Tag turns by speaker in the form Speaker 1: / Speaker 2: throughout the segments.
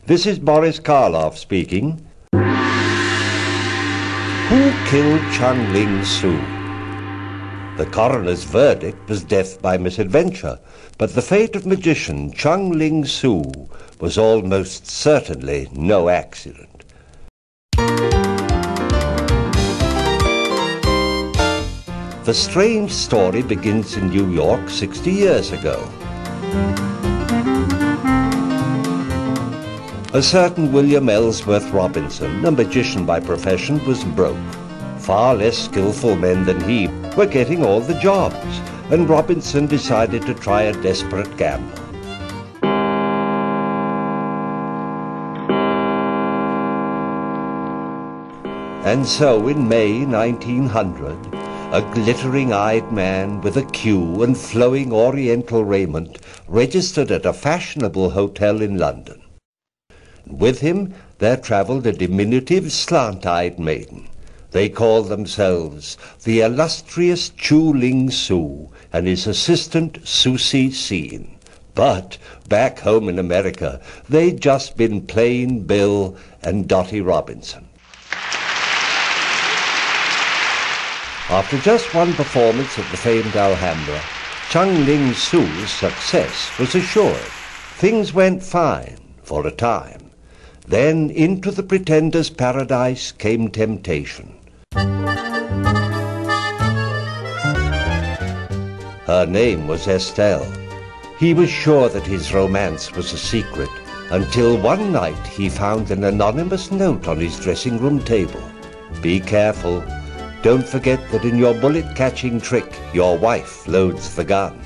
Speaker 1: This is Boris Karloff speaking. Who killed Chung Ling Soo? The coroner's verdict was death by misadventure, but the fate of magician Chung Ling Soo was almost certainly no accident. The strange story begins in New York 60 years ago. A certain William Ellsworth Robinson, a magician by profession, was broke. Far less skillful men than he were getting all the jobs, and Robinson decided to try a desperate gamble. And so in May 1900, a glittering-eyed man with a queue and flowing oriental raiment registered at a fashionable hotel in London. With him there travelled a diminutive, slant-eyed maiden. They called themselves the illustrious Chung Ling Soo and his assistant Susie Seen. But back home in America, they'd just been plain Bill and Dottie Robinson. After just one performance at the famed Alhambra, Chung Ling Soo's success was assured. Things went fine for a time. Then into the pretender's paradise came temptation. Her name was Estelle. He was sure that his romance was a secret until one night he found an anonymous note on his dressing room table. Be careful. Don't forget that in your bullet-catching trick, your wife loads the gun.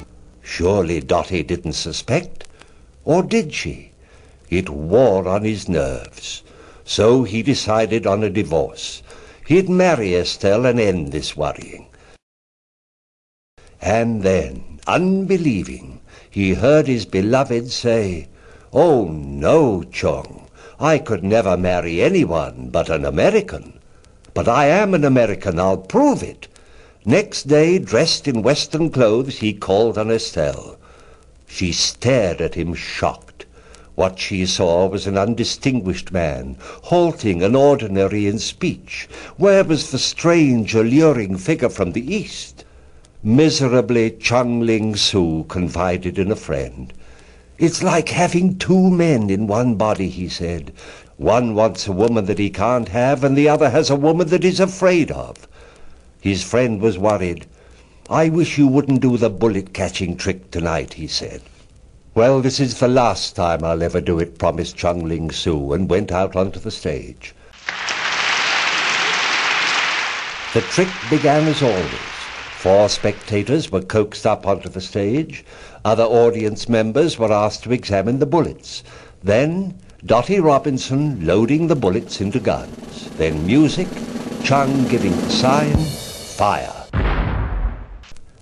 Speaker 1: Surely Dottie didn't suspect? Or did she? It wore on his nerves. So he decided on a divorce. He'd marry Estelle and end this worrying. And then, unbelieving, he heard his beloved say, "Oh no, Chung, I could never marry anyone but an American. But I am an American, I'll prove it." Next day, dressed in Western clothes, he called on Estelle. She stared at him shocked. What she saw was an undistinguished man, halting and ordinary in speech. Where was the strange, alluring figure from the East? Miserably, Chung Ling Soo confided in a friend. "It's like having two men in one body," he said. "One wants a woman that he can't have, and the other has a woman that he's afraid of." His friend was worried. "I wish you wouldn't do the bullet-catching trick tonight," he said. "Well, this is the last time I'll ever do it," promised Chung Ling Soo, and went out onto the stage. The trick began as always. 4 spectators were coaxed up onto the stage. Other audience members were asked to examine the bullets. Then Dottie Robinson loading the bullets into guns. Then music, Chung giving the sign, fire.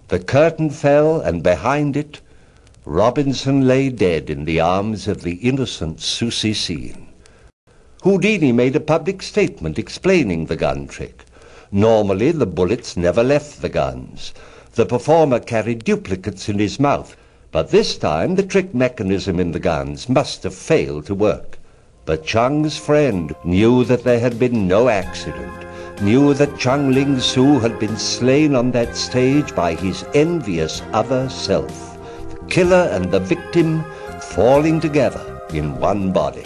Speaker 1: The curtain fell, and behind it, Robinson lay dead in the arms of the innocent Susie Seen. Houdini made a public statement explaining the gun trick. Normally, the bullets never left the guns. The performer carried duplicates in his mouth, but this time the trick mechanism in the guns must have failed to work. But Chung's friend knew that there had been no accident, knew that Chung Ling Soo had been slain on that stage by his envious other self, the killer and the victim falling together in one body.